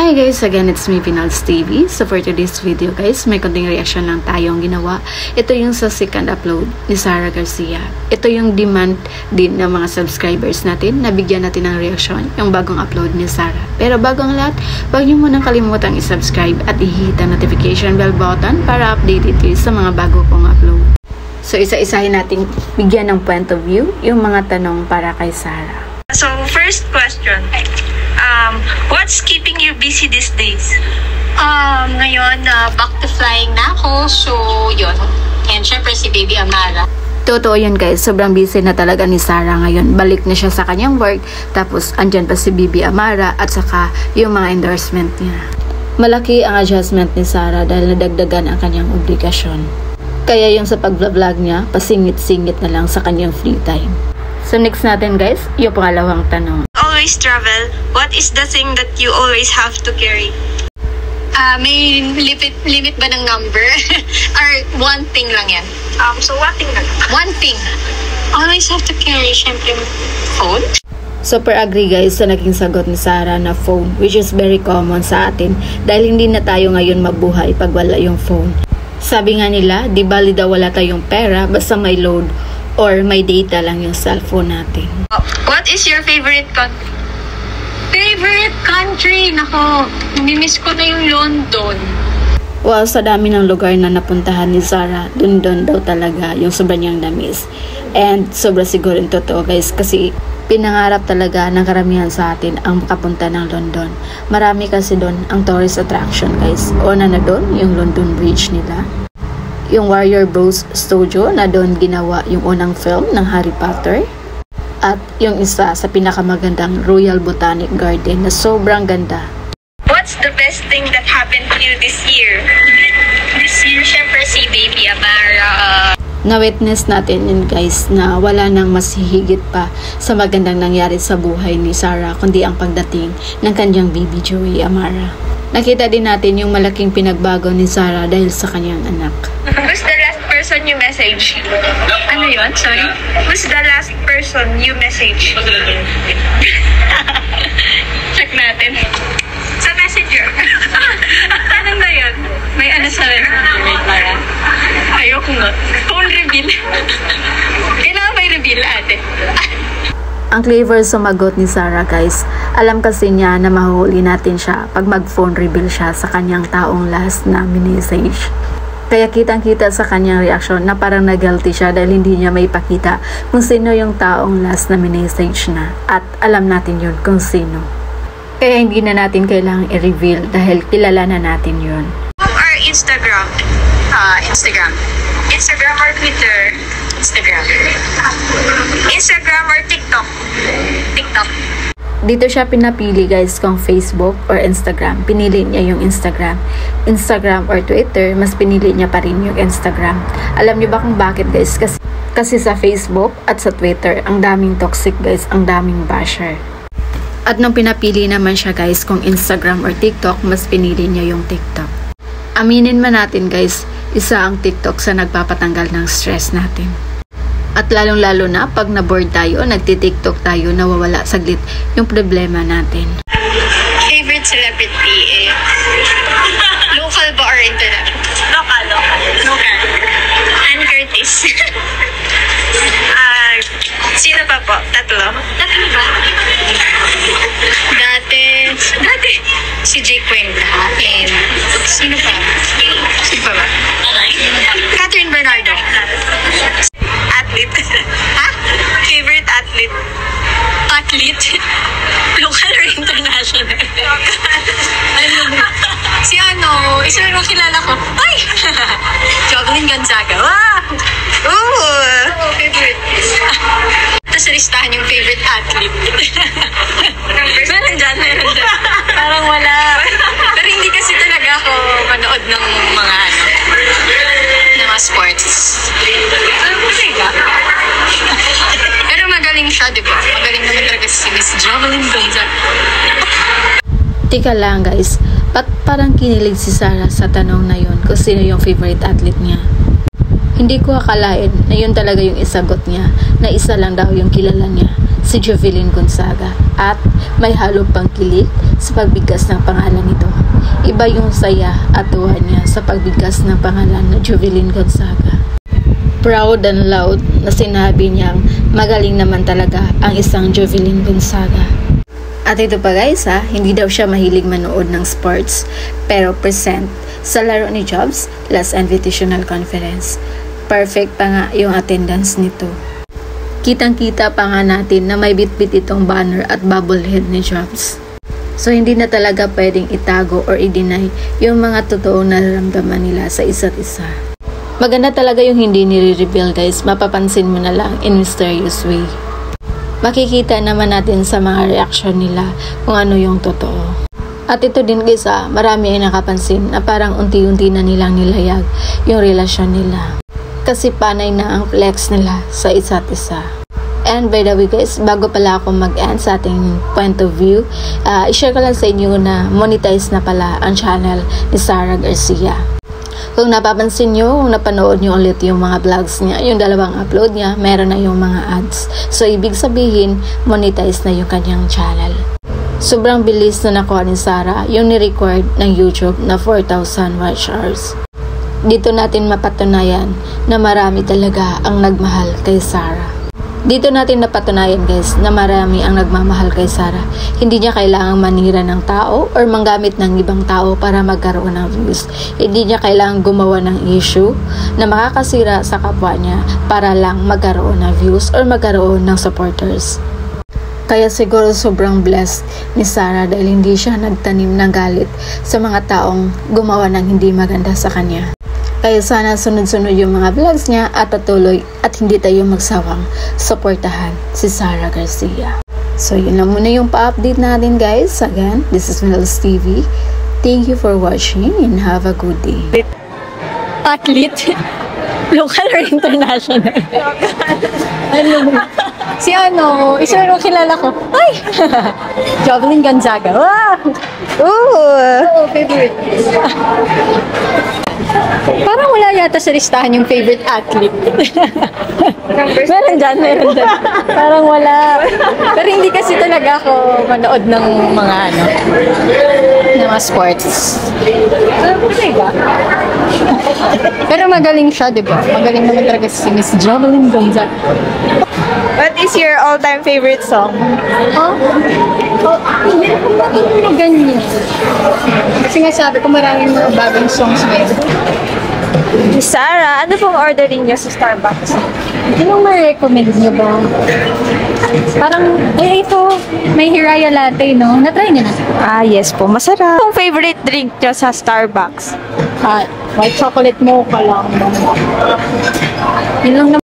Hi guys, again it's me Pinals TV. So for today's video guys, may konting reaction lang tayong ginawa. Ito yung sa second upload ni Sara Garcia. Ito yung demand din ng mga subscribers natin na bigyan natin ng reaction yung bagong upload ni Sara. Pero bago ang lahat, huwag niyo munang kalimutang i-subscribe at i-hit ang notification bell button para updated kayo sa mga bago kong upload. So isa-isahin nating bigyan ng point of view yung mga tanong para kay Sara. So first question. What's keeping you busy these days? Ngayon, back to flying na ako. So, yun. And syempre si Baby Amara. Totoo yun guys, sobrang busy na talaga ni Sara ngayon. Balik na siya sa kanyang work, tapos andyan pa si Baby Amara at saka yung mga endorsement niya. Malaki ang adjustment ni Sara dahil nadagdagan ang kanyang obligasyon. Kaya yung sa pag-vlog niya, pasingit-singit na lang sa kanyang free time. So next natin guys, yung pangalawang tanong. Always travel. What is the thing that you always have to carry? May limit ba ng number? Or one thing lang yan? So one thing lang. One thing. Always have to carry, syempre, phone. Super agree guys sa naging sagot ni Sara na phone, which is very common sa atin dahil hindi na tayo ngayon mabuhay pag wala yung phone. Sabi nga nila, di bali daw wala tayong pera basta may load or may data lang yung cellphone natin. What is your favorite country? Favorite country? Nako, namimiss ko na yung London. Well, sa dami ng lugar na napuntahan ni Sara, dun daw talaga yung sobrang niyang namis. And sobra siguro yung totoo guys kasi pinangarap talaga ng karamihan sa atin ang makapunta ng London. Marami kasi doon ang tourist attraction guys. Una na doon yung London Bridge nila. Yung Warner Bros Studio na doon ginawa yung unang film ng Harry Potter. At yung isa sa pinakamagandang Royal Botanic Garden na sobrang ganda. What's the best thing that happened to you this year? This year, syempre si Baby Amara. Na-witness natin yun guys na wala nang mas hihigit pa sa magandang nangyari sa buhay ni Sara kundi ang pagdating ng kanyang baby Joey Amara. Nakita din natin yung malaking pinagbago ni Sara dahil sa kanyang anak. Who's the last person you message? Ano yun? Sorry? Who's the last person you message? Check natin. Sa messenger. Ano na yun? May ano sa messenger. Ayoko nga. Phone reveal. Kailangan may reveal, ate. Ang clever sumagot ni Sara guys. Alam kasi niya na mahuhuli natin siya pag mag-phone reveal siya sa kanyang taong last na message. Kaya kitang-kita sa kanyang reaksyon na parang na-guilty siya dahil hindi niya may pakita kung sino yung taong last na message na. At alam natin yun kung sino. Kaya hindi na natin kailangang i-reveal dahil kilala na natin yun. Or Instagram? Instagram. Instagram or Twitter? Instagram. Instagram or TikTok? TikTok. Dito siya pinapili guys kung Facebook or Instagram. Pinili niya yung Instagram. Instagram or Twitter, mas pinili niya pa rin yung Instagram. Alam niyo ba kung bakit guys? Kasi sa Facebook at sa Twitter, ang daming toxic guys, ang daming basher. At nung pinapili naman siya guys kung Instagram or TikTok, mas pinili niya yung TikTok. Aminin man natin guys, isa ang TikTok sa nagpapatanggal ng stress natin. At lalong-lalo na pag na-bored tayo, nagti-TikTok tayo, nawawala saglit yung problema natin. Favorite celebrity local ba or international? Local. Ann Curtis. Sino pa po? Tatlo ba? Dati si Jake Cuenca. And sino pa? Sino pa ba? Catherine Bernardo. Athlete. Ha? Favorite athlete? Athlete? Local or international? Si ano, isa lang kilala ko. Ay! Jovelyn Gonzaga. Wow! Ooh! Favorite. Tapos listahan yung favorite athlete. Meron dyan. Parang wala. Pero hindi kasi talaga ako manood ng mga sports. Pero magaling siya, di ba? Magaling naman talaga si Miss Jovelyn Gonzaga. Tika lang guys, parang kinilig si Sara sa tanong na yun kung sino yung favorite athlete niya. Hindi ko akalain na yun talaga yung isagot niya, na isa lang daw yung kilala niya. si Jovelyn Gonzaga at may halo pang kilig sa pagbigkas ng pangalan nito. Iba yung saya at tuwa niya sa pagbigkas ng pangalan na Jovelyn Gonzaga. Proud and loud na sinabi niyang magaling naman talaga ang isang Jovelyn Gonzaga. At ito pa guys hindi daw siya mahilig manood ng sports pero present sa laro ni Jobs last invitational conference. Perfect pa nga yung attendance nito. Kitang-kita pa nga natin na may bitbit itong banner at bobblehead ni Jobs. So hindi na talaga pwedeng itago or i-deny yung mga totoong nararamdaman nila sa isa't isa. Maganda talaga yung hindi nire-reveal guys, mapapansin mo na lang in mysterious way. Makikita naman natin sa mga reaction nila kung ano yung totoo. At ito din guys marami ay nakapansin na parang unti-unti na nilang nilayag yung relasyon nila. Kasi panay na ang flex nila sa isa't isa. And by the way guys, bago pala ako mag-end sa ating point of view, i-share ko lang sa inyo na monetize na pala ang channel ni Sara Garcia. Kung napapansin nyo, kung napanood nyo ulit yung mga vlogs niya, yung dalawang upload niya, meron na yung mga ads. So, ibig sabihin, monetize na yung kanyang channel. Sobrang bilis na nakuha ni Sara yung ni-record ng YouTube na 4,000 watch hours. Dito natin mapatunayan na marami talaga ang nagmahal kay Sara. Dito natin napatunayan guys na marami ang nagmamahal kay Sara. Hindi niya kailangang manira ng tao or manggamit ng ibang tao para magkaroon ng views. Hindi niya kailangang gumawa ng issue na makakasira sa kapwa niya para lang magkaroon ng views or magkaroon ng supporters. Kaya siguro sobrang blessed ni Sara dahil hindi siya nagtanim ng galit sa mga taong gumawa ng hindi maganda sa kanya. Kaya sana sunod-sunod yung mga vlogs niya at patuloy at hindi tayo magsawang suportahan si Sara Garcia. So yun lang muna yung pa-update natin guys. Again, this is Mel's TV. Thank you for watching and have a good day. Athlete? Local or international? Si isa rin kilala ko. Ay! Jovelyn Gonzaga. Wow! Oo, favorite. Parang wala yata sa listahan yung favorite athlete. meron dyan. Parang wala. Pero hindi kasi talaga ako manood ng mga ng mga sports. Pero magaling siya, di ba? Magaling naman talaga si Miss Jovelyn Gonzaga. What is your all-time favorite song? Hindi ko ganyan. Kasi nga sabi ko maraming mga bagong songs ngayon. Miss Sara, ano pong ordering niyo sa Starbucks? Anong ma-recommend niyo ba? Parang, ito, may Hiraya Latte, no? Na-try niyo na? Yes po. Masarap. Anong favorite drink niyo sa Starbucks? White chocolate mocha lang. Yun lang naman.